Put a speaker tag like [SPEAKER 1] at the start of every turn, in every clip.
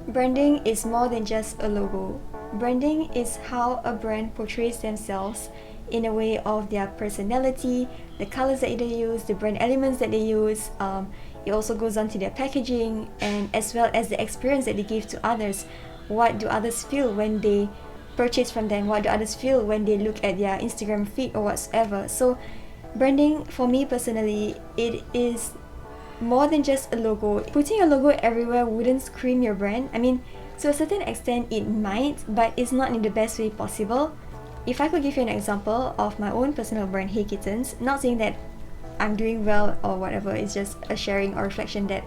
[SPEAKER 1] Branding is more than just a logo. Branding is how a brand portrays themselves in a way of their personality, the colors that they use, the brand elements that they use. It also goes on to their packaging, and as well as the experience that they give to others. What do others feel when they purchase from them? What do others feel when they look at their Instagram feed or whatsoever? So branding, for me personally, it is more than just a logo. Putting a logo everywhere wouldn't scream your brand. I mean, to a certain extent it might, but it's not in the best way possible. If I could give you an example of my own personal brand, Hey Kittens, not saying that I'm doing well or whatever, it's just a sharing or reflection that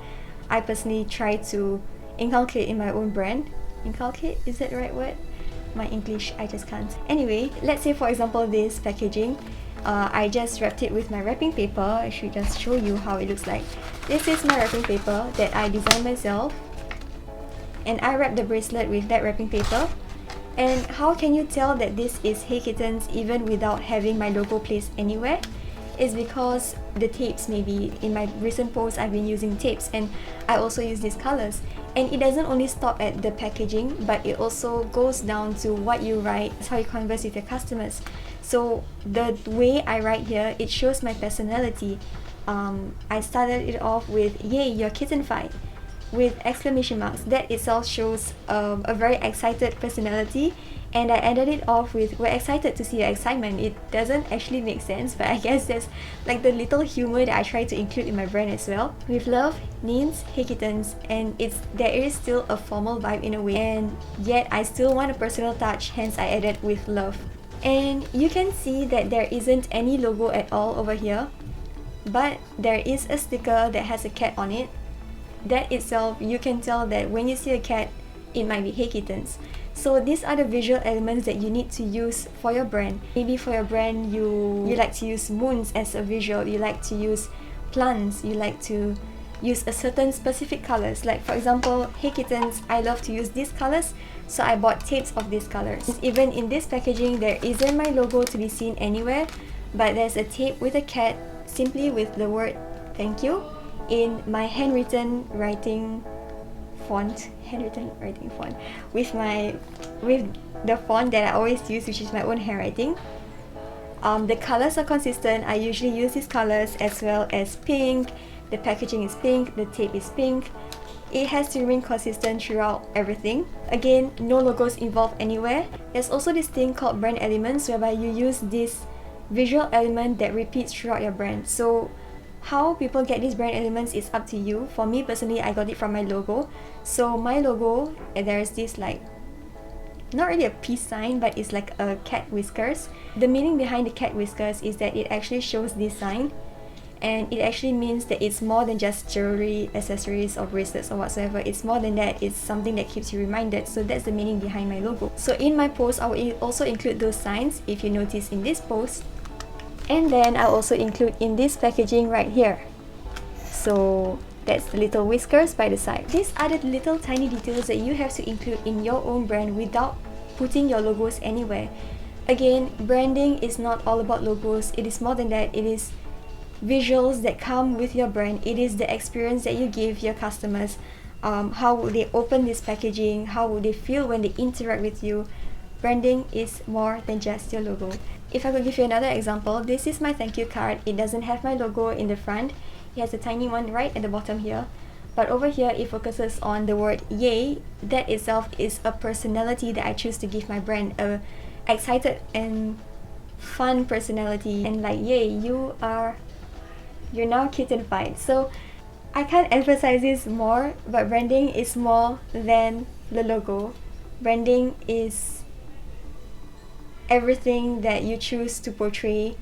[SPEAKER 1] I personally try to inculcate in my own brand. Inculcate, is that the right word? My English, I just can't. Anyway, let's say for example this packaging. I just wrapped it with my wrapping paper. I should just show you how it looks like. This is my wrapping paper that I designed myself, and I wrapped the bracelet with that wrapping paper. And how can you tell that this is Hey Kittens even without having my logo placed anywhere? Is because the tapes, maybe in my recent posts I've been using tapes, and I also use these colors. And it doesn't only stop at the packaging, but it also goes down to what you write, how you converse with your customers. So the way I write here, it shows my personality. I started it off with "Yay, you're kittenfied," with exclamation marks. That itself shows a very excited personality. And I ended it off with "We're excited to see your excitement." It doesn't actually make sense, but I guess that's like the little humor that I try to include in my brand as well. With love means Hey Kittens, and there is still a formal vibe in a way, and yet I still want a personal touch, hence I added with love. And you can see that there isn't any logo at all over here, but there is a sticker that has a cat on it. That itself, you can tell that when you see a cat, it might be Hey Kittens. So these are the visual elements that you need to use for your brand. Maybe for your brand, you like to use moons as a visual, you like to use plants, you like to use a certain specific colors. Like for example, Hey Kittens, I love to use these colors, so I bought tapes of these colors. Even in this packaging, there isn't my logo to be seen anywhere, but there's a tape with a cat, simply with the word thank you in my handwritten writing font, with the font that I always use, which is my own handwriting. The colors are consistent. I usually use these colors, as well as pink. The packaging is pink, the tape is pink. It has to remain consistent throughout everything. Again, no logos involved anywhere. There's also this thing called brand elements, whereby you use this visual element that repeats throughout your brand. So how people get these brand elements is up to you. For me personally, I got it from my logo. So my logo, there's this like, not really a peace sign, but it's like a cat whiskers. The meaning behind the cat whiskers is that it actually shows this sign, and it actually means that it's more than just jewelry, accessories or bracelets or whatsoever. It's more than that. It's something that keeps you reminded. So that's the meaning behind my logo. So in my post, I will also include those signs, if you notice in this post. And then I'll also include in this packaging right here. So that's the little whiskers by the side. These are the little tiny details that you have to include in your own brand without putting your logos anywhere. Again, branding is not all about logos. It is more than that. It is visuals that come with your brand. It is the experience that you give your customers. How would they open this packaging? How would they feel when they interact with you? Branding is more than just your logo. If I could give you another example, this is my thank you card. It doesn't have my logo in the front. It has a tiny one right at the bottom here. But over here, it focuses on the word yay. That itself is a personality that I choose to give my brand. A excited and fun personality. And like, yay, you're now kittenfied. So I can't emphasize this more, but branding is more than the logo. Branding is everything that you choose to portray: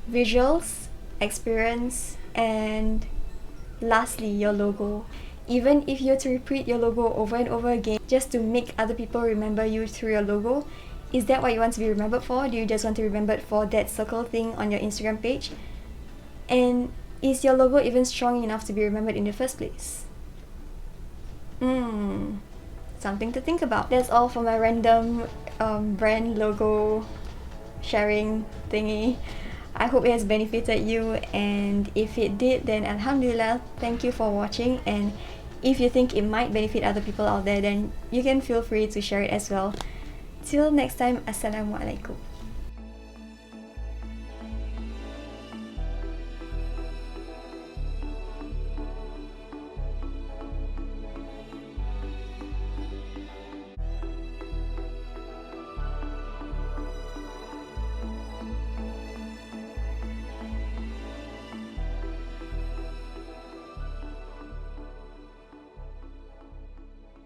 [SPEAKER 1] visuals, experience, and lastly, your logo. Even if you're to repeat your logo over and over again just to make other people remember you through your logo, is that what you want to be remembered for? Do you just want to be remembered for that circle thing on your Instagram page? And is your logo even strong enough to be remembered in the first place? Something to think about. That's all for my random brand logo sharing thingy. I hope it has benefited you, and if it did, then alhamdulillah, thank you for watching. And if you think it might benefit other people out there, then you can feel free to share it as well. Till next time, Assalamualaikum.